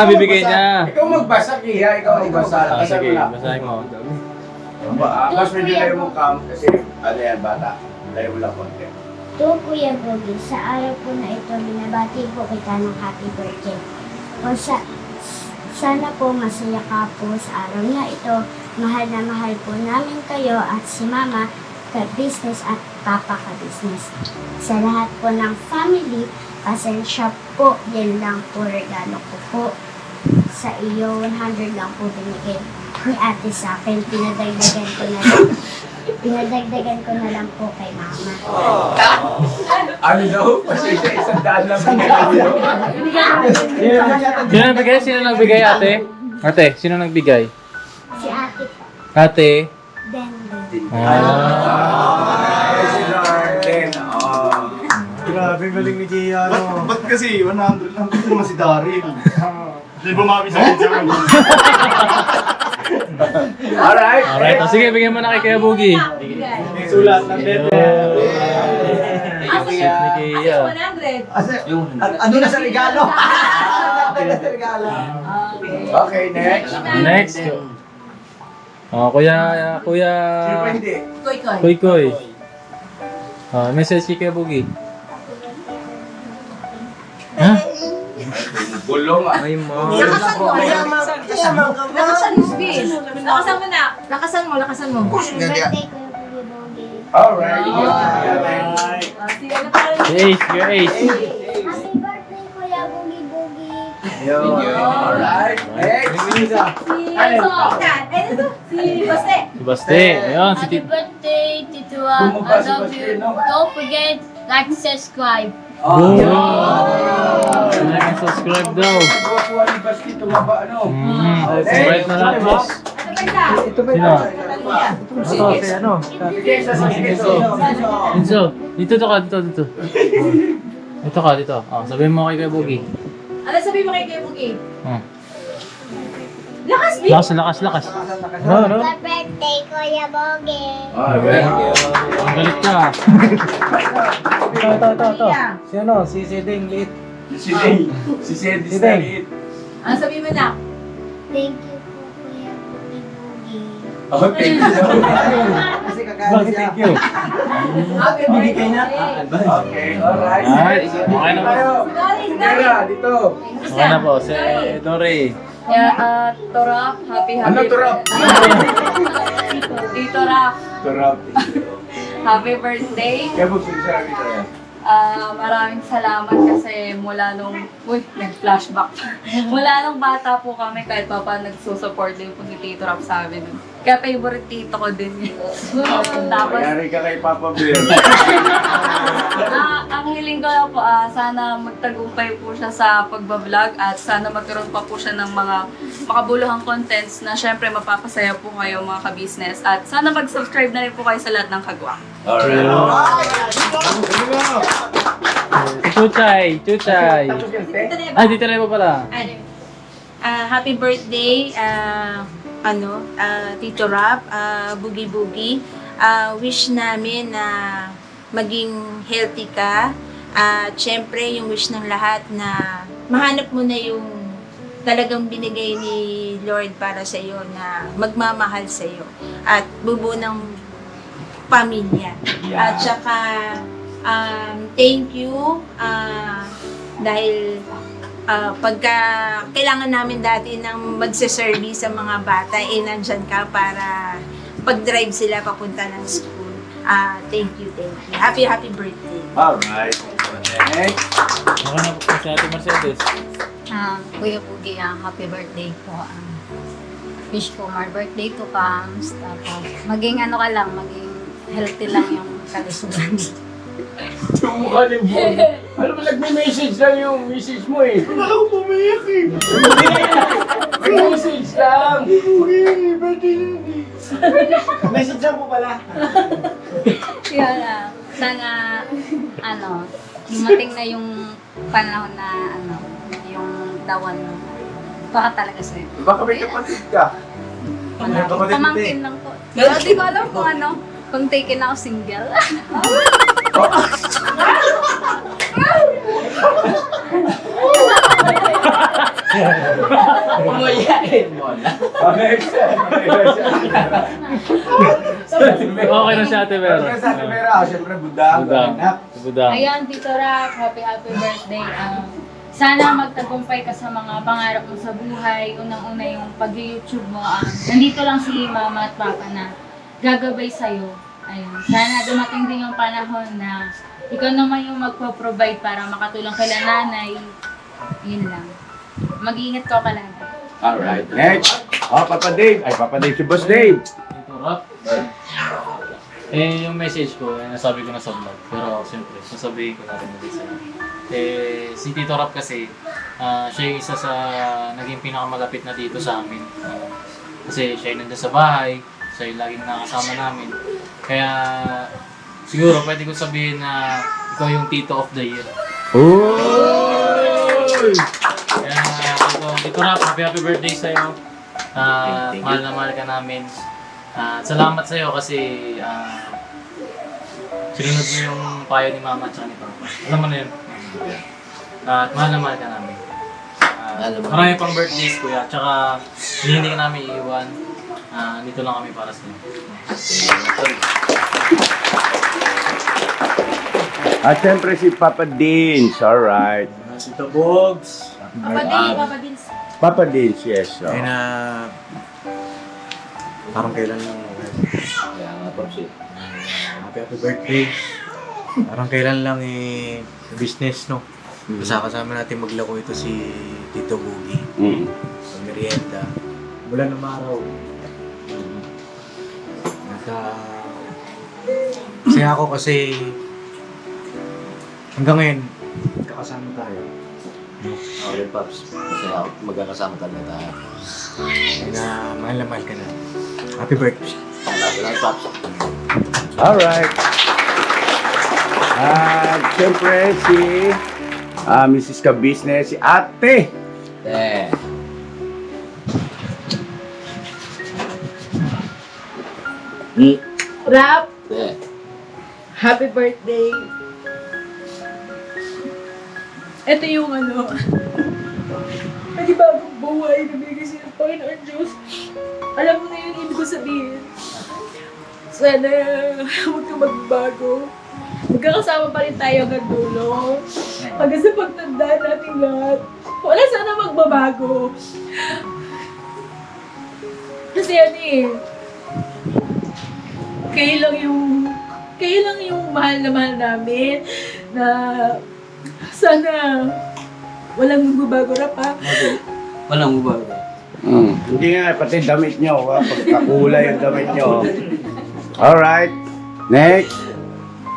Bibigay niya. Ikaw magbasa, Kiya. Ikaw magbasa. Sige, basahin mo. Mas medyo layo mong cam kasi ano yan, bata. Layo mo lang konti. To Kuya Bogi, sa araw po na ito, binabati po kita ng happy birthday. Sana po masaya ka po sa araw na ito. Mahal na mahal po namin kayo at si Mama ka-business at Papa ka-business. Sa lahat po ng family, pasensya po. Yan lang po regalo ko po. Sa iyo, 100 lang po binigay ni ate sa akin. Pinadagdagan ko na lang. Pinadagdagan ko na lang po kay mama. Ano daw? Pasensya, 100 lang. Sino nagbigay? Sino nagbigay, ate? Ate, sino nagbigay? Si ate po. Ate? Denden. Si Darden. Grabe, galing ni Gia. Ba't kasi 100 lang? Kasi naman si Daryl. Hindi bumawi sa pizza. Alright. Alright, sige, bigyan mo na kay Kuya Boogie. Sulat ng bete. Ni Kia. 100. Ano na sa regalo? Ano na sa regalo? Okay, next. Next. Oh, Kuya Sino pa hindi? Koy Koy. Message kay Kuya Boogie. Ha? Gulong ah. Ay, mo. Lakasan mo. Lakasan mo, bis. Lakasan mo na. Lakasan mo. Happy birthday ko yung Bugi-Bugi. Alright. Si ano pa rin? Si Ace, Kuya Ace. Happy birthday Kuya Bugi-Bugi. Alright. Next. Si Baste. Si Baste. Ayun, si Tito. birthday, Tito Bumaba si Baste, no? Don't forget, like, subscribe. Like and subscribe daw. Kuha ni Basti, tumaba ano? Subscribe na lahat, boss. Sino? Enzo, dito ka. Dito. Oh, sabihin mo kay Kuya Boogie. Ano sabihin mo kay Kuya Boogie? Oh. Lakas, bis. Lakas. No. Happy birthday, Kuya Bugi. Ang galit ka. Ito. Si Seding Lit. Si Day. Si Sedi Stalit. Ano sabihin mo na? Thank you po, Kuya Bugi-Bugi. Oh, thank you. Kasi kakain siya. Thank you. Happy birthday. Okay, alright. Alright, okay na po. Tara, dito. Okay na po, si Dore. Torap, happy Ano turap? Tito Rap, Turap. happy birthday. Kaya magsasabi tayo. Maraming salamat kasi mula nung, nag-flashback. Mula nung bata po kami, kahit pa nagsusupport din po si Tito Rap sa amin. Kaya favorite tito ko din yun. Tapos, Mayari ka kay Papa Bear. ang hiling ko lang po, sana magtagumpay po siya sa pagbablog at sana magkaroon pa po siya ng mga makabuluhang contents na syempre mapapasaya po kayo mga ka-business at sana mag-subscribe na rin po kayo sa lahat ng kagwa. Chuchay. Ay, dito na po pala. Happy birthday, Tito Rap, Bugi-Bugi. Wish namin na maging healthy ka. At syempre, yung wish ng lahat na mahanap mo na yung talagang binigay ni Lord para sa iyo na magmamahal sa iyo at bubuo ng pamilya. At saka, thank you dahil pagka kailangan namin dati ng magsaservice sa mga bata, nandyan ka para pag-drive sila papunta ng school. Thank you. Happy birthday. Alright. Next. Okay na po si Ate Mercedes. Kuya Boogie, happy birthday po. Wish ko more birthday to comes. Tapos, maging maging healthy lang yung kalusugan. Tumukha ni Bon. Alam mo, nagme-message lang yung message mo eh. Akala ko pumiyak eh. Nag-message lang. Message lang po pala. Yun, sana, dumating na yung panahon na, yung dawan mo. Baka talaga sa'yo. Baka may kapatid ka. Pamangkin lang po. Pero di ko alam kung taken ako single. Umuyain mo na. Okay na si Ate Vera. Okay na si Ate Vera. Siyempre, budang. Budang. Ayan, Tito Rap, happy birthday. Sana magtagumpay ka sa mga pangarap mo sa buhay. Unang-una yung pag-YouTube mo. Nandito lang si Mama at Papa na gagabay sa'yo. Ayun. Sana dumating din yung panahon na ikaw naman yung magpo-provide para makatulong kay nanay. Yun lang. Mag-iingat ka palagi. Alright, next. Papa Dave. Ay, Papa Dave si Boss Dave. Ito, Rap. Eh, yung message ko, nasabi ko na sa vlog. Pero siyempre, sasabihin ko na rin ulit sa'yo. Eh, si Tito Rap kasi, siya yung isa sa naging pinakamalapit na dito sa amin. Kasi siya yung nandun sa bahay, siya yung laging nakasama namin. Kaya, siguro pwede ko sabihin na ikaw yung Tito of the Year. Kaya, Tito Rap, happy birthday sa'yo. Mahal na mahal ka namin. Salamat sa'yo kasi sinunod mo yung payo ni Mama at ni Papa. Alam mo na yun. At mahal na mahal ka namin. Marami pang birthdays, kuya. Tsaka hindi ka namin iiwan. Dito lang kami para sa'yo. At siyempre si Papa Dins, alright. Si Bogs. Papa Dins, yes. Ay na... Parang kailan lang. Kaya nga po siya. Happy birthday. Parang kailan lang business, no? Kasama natin maglako ito si Tito Boogie. Sa merienda. Mula ng araw. Kasi ako kasi hanggang ngayon, kakasama tayo. Okay, Pops. Masaya ako magkakasama talaga tayo. Ay na mahal ka na. Happy birthday. Salamat, Pops. Alright. At siyempre si Mrs. Ka-Business, si Ate. Rap, happy birthday. Ito yung bagong buhay na bigay sa'yo ng Panginoon Diyos. Alam mo na yun, ibig ko sabihin. Sana huwag kang magbago. Magkakasama pa rin tayo hanggang dulo. Hanggang sa pagtanda natin lahat. Wala sana magbabago. Kasi kayo lang yung mahal na mahal namin na sana walang magbabago na pa. Walang ubago. Hindi nga, pati damit nyo. Pagkakulay yung damit nyo. Alright. Next.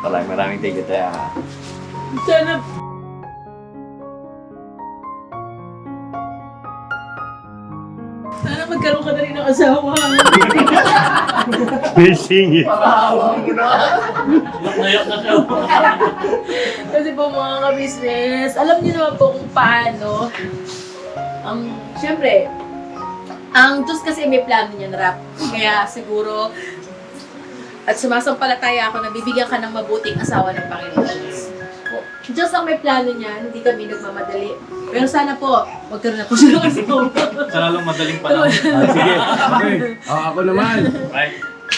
Maraming thank you tayo. Sana magkaroon ka na rin ng asawa. Missing it. Kasi po mga ka-business, alam niyo naman po kung paano. Siyempre, ang Diyos kasi may plano niyan, Rap. Kaya siguro, at sumasampalataya ako na bibigyan ka ng mabuting asawa ng Panginoon. Diyos ang may plano niyan, hindi kami nagmamadali. Pero sana po, magkaroon na po siya ng asawa. Sa lalong madaling panahon. Sige. Okay. Ako naman.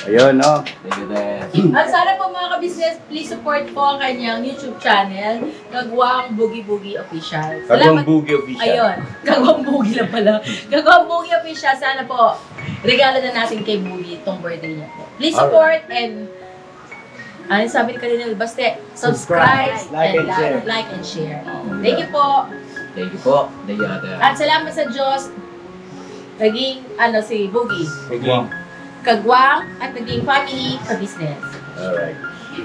Ayun, no? At sana po mga ka-business, please support po ang kanyang YouTube channel, Kagwang Boogie Boogie Official. Kagwang Boogie Official. Ayun, Kagwang Boogie lang pala. Kagwang Boogie Official, sana po, regalo na natin kay Boogie itong birthday niya po. Please support and ano sabi ni kanina, basta subscribe, like and share. Thank you po. Thank you po. Thank you, Ate. At salamat sa Diyos, naging si Boogie. Kagwang at naging family ka-business. Alright.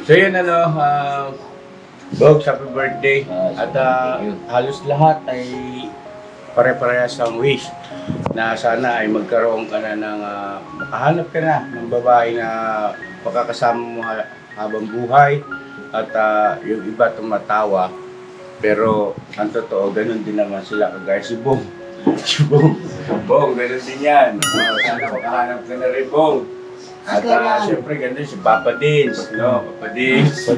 So yun Bogs, happy birthday. At halos lahat ay pare-parehas ang wish na sana ay magkaroon ka na ng makahanap ka na ng babae na makakasama mo habang buhay at yung iba tumatawa pero ang totoo ganun din naman sila kagaya si Bong. Bong, ganun din yan. Sana makahanap ka na rin, Bong. At siyempre, ganun si Papa Dins, no? Papa Dins.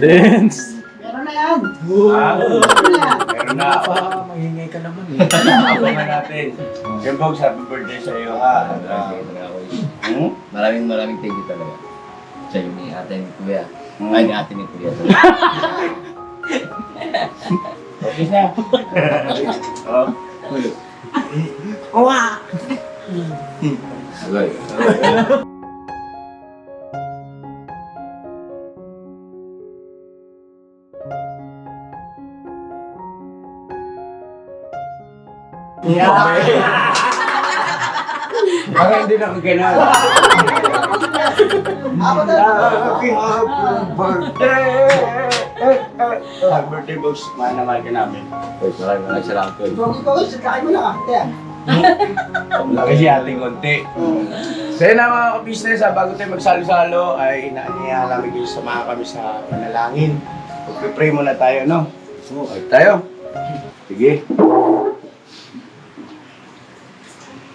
Meron na yan. Meron na. Mahingay ka naman eh. Abangan natin. Yung Bong, happy birthday sa iyo, ha? Maraming thank you talaga. Sa iyo ni ate ni Kuya. Ay, ni ate ni Kuya. Okay na. Owa! Okay. Baka hindi na kagana. Happy birthday! Happy birthday, boss. Mahal na mahal ka namin. Maraming salamat po. Bogi, sakain mo na ka. Tiyan. Laki si ating konti. So yun na mga ka-business, bago tayo magsalo-salo ay inaanyayahan namin kayo samahan kami sa panalangin. Pag-pray muna tayo, no? Okay tayo. Sige.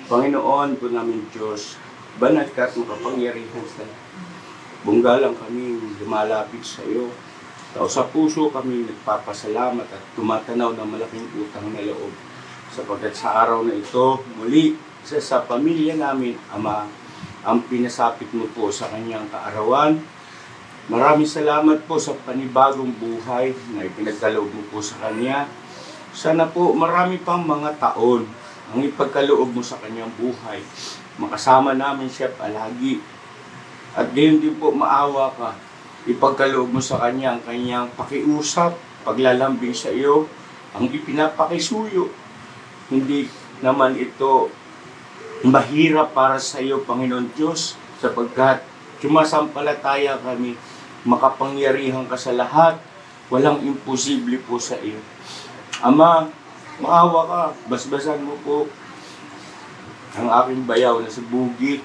Panginoon po namin Diyos, banal ka at makapangyarihan sa bunggalang kami lumalapit sa iyo. Tao sa puso kami nagpapasalamat at tumatanaw ng malaking utang na loob. Sapagkat sa araw na ito, muli sa pamilya namin, Ama, ang pinasapit mo po sa kanyang kaarawan. Maraming salamat po sa panibagong buhay na ipinagkaloob mo po sa kanya. Sana po marami pang mga taon ang ipagkaloob mo sa kanyang buhay. Makasama namin siya palagi. At gayon din po maawa ka. Ipagkaloob mo sa kanyang pakiusap, paglalambing sa iyo, ang ipinapakisuyo. Hindi naman ito mahirap para sa iyo, Panginoon Diyos, sapagkat sumasampalataya kami, makapangyarihan ka sa lahat, walang imposible po sa iyo. Ama, maawa ka, basbasan mo po ang aking bayaw na sa bugi.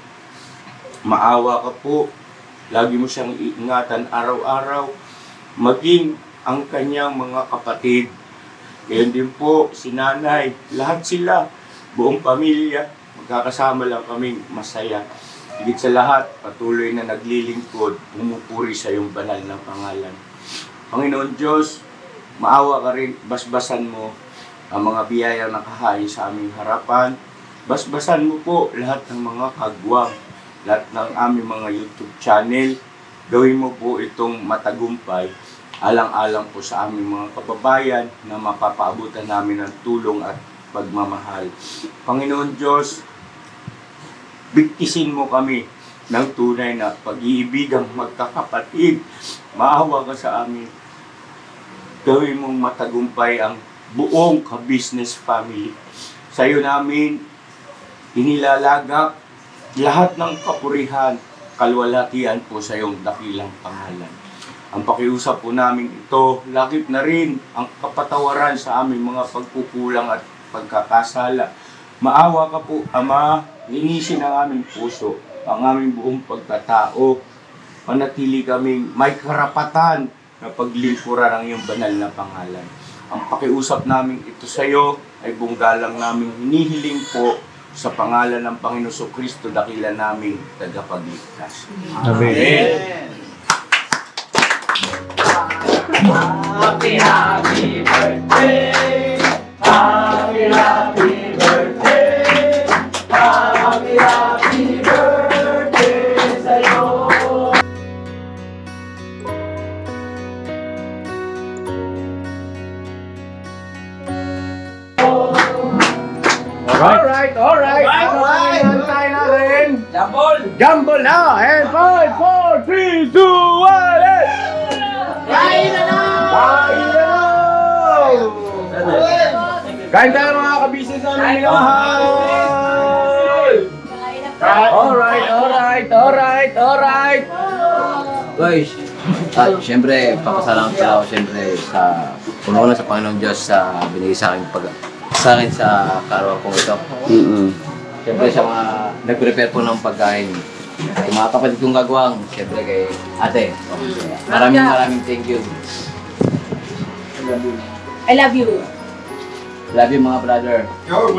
Maawa ka po, lagi mo siyang iingatan araw-araw, maging ang kanyang mga kapatid. Ngayon din po, si nanay, lahat sila, buong pamilya, magkakasama lang kaming masaya. Higit sa lahat, patuloy na naglilingkod, umupuri sa iyong banal na pangalan. Panginoon Diyos, maawa ka rin, basbasan mo ang mga biyaya na kahain sa aming harapan. Basbasan mo po lahat ng mga kagwang, lahat ng aming mga YouTube channel. Gawin mo po itong matagumpay, alang-alang po sa aming mga kababayan na mapapaabutan namin ng tulong at pagmamahal. Panginoon Diyos, bigtisin mo kami ng tunay na pag-iibigang magkakapatid. Maawa ka sa amin. Gawin mong matagumpay ang buong ka-business family. Sa iyo namin inilalagak lahat ng kapurihan, kalwalhatian po sa iyong dakilang pangalan. Ang pakiusap po namin ito, lakip na rin ang kapatawaran sa aming mga pagkukulang at pagkakasala. Maawa ka po, Ama, linisin ang aming puso, ang aming buong pagkatao. Panatili kaming may karapatan na paglingkuran ang iyong banal na pangalan. Ang pakiusap namin ito sa iyo ay bunggalang namin hinihiling po sa pangalan ng Panginoon Kristo, dakila naming tagapagligtas. Amen. Happy, happy birthday. Happy, happy birthday. Happy, happy birthday sa'yo. Alright. Hintay natin. Jumble na. And 5, 4, 3, 2, 1, let's! Kain na na! Kain tayo mga kabisnes namin minamahal! Alright! Guys, siyempre, papasalamat pala ako siyempre sa una sa Panginoong Diyos sa binigay sa akin sa karawan kong ito. Siyempre sa mga nag-prepare po ng pagkain. Yung mga kapatid kong kagwang, siyempre kay ate. Maraming thank you. I love you. Love you mga brother. Love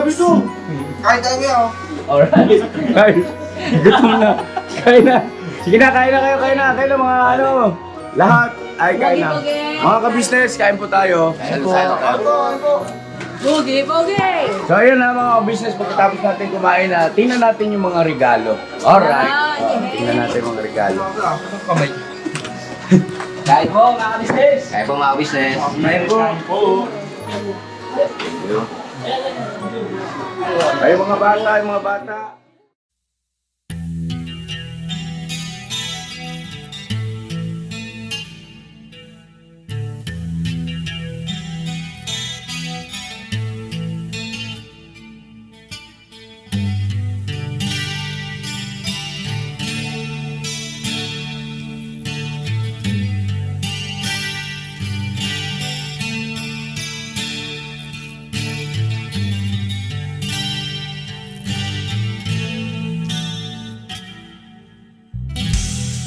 you too. Kain tayo ngayon. Alright. Gutom na. Kain na. Sige na, kain na kayo. Kain na mga ano. Lahat ay kain na. Mga kabisnes, kain po tayo. Bogi! So ayun na mga kabisnes, pagkatapos natin kumain na, tingnan natin yung mga regalo. Alright. Tingnan natin yung mga regalo. Kain po mga kabisnes. Kain po mga kabisnes. Kain po. Kayo mga bata.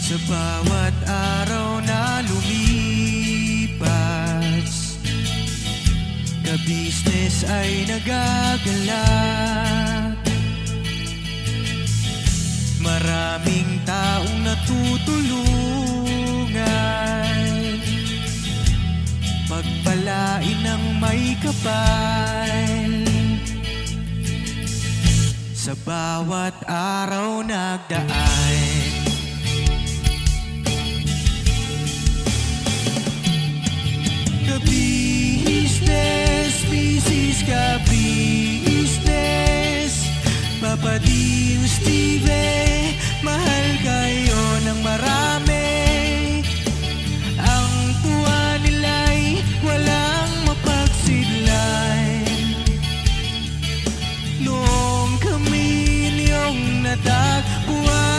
Sa bawat araw na lumipas, ka-business ay nagagalak. Maraming taong natutulungan, pagpalain ng may kapal. Sa bawat araw nagdaan, ka-business, business ka-business, Papa Dio, Steve, mahal kayo ng marami. Ang tuwa nila'y walang mapagsidlan. Noong kami niyong natagpuan,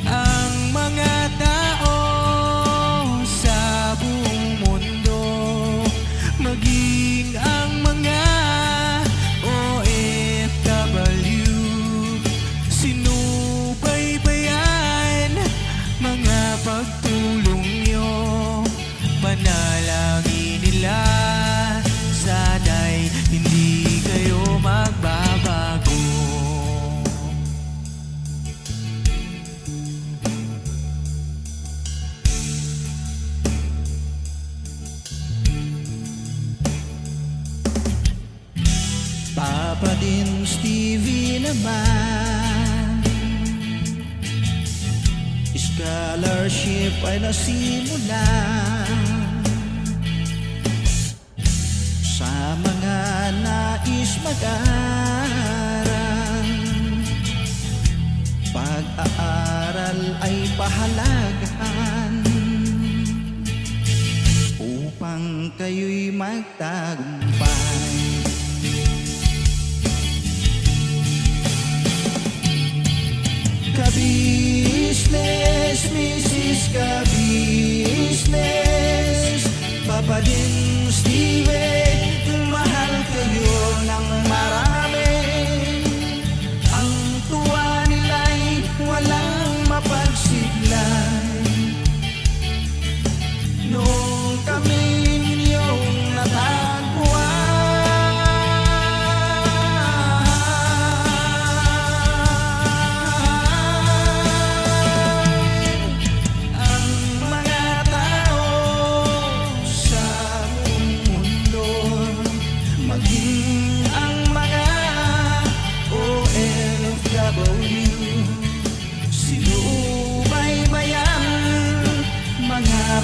ang mga tao sa buong mundo, maging ang mga OFW, sinubaybayan mga pagtulong nyo. Panalangin nila, sana'y hindi kayo magbabago. Papa din Stevie naman, scholarship ay nasimula sa mga nais mag-aral. Pag-aaral ay pahalagahan upang kayo'y magtagumpay. Ka-business, Mrs. Ka-business, Papa din Steve, mahal kayo ng marami. Ang tuwa nila'y walang mapagsiglan. Noong kami ninyong natagpuan,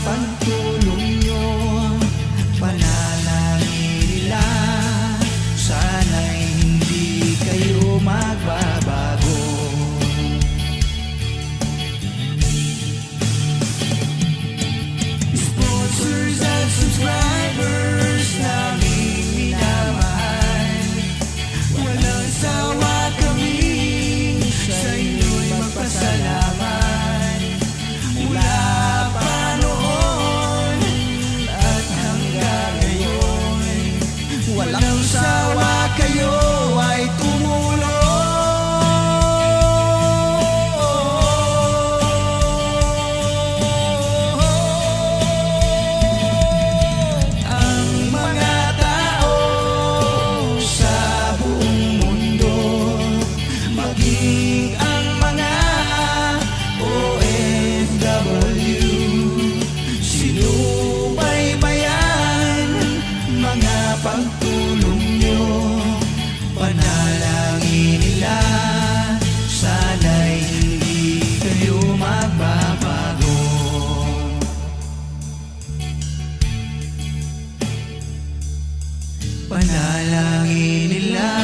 pagtulong nyo, panalangin nila, sana'y hindi kayo magbabago. Sponsors at subscribers naming minamahal, walang sawa kami sa inyo'y magpasalamat. Mula pa noon at hanggang ngayon, walang sawa kayo ay tumulong. Ang mga tao sa buong mundo, maging ang mga OFW, sinubaybayan mga pagtulong nyo, panalangin nila, sana'y hindi kayo magbabago. Panalangin nila,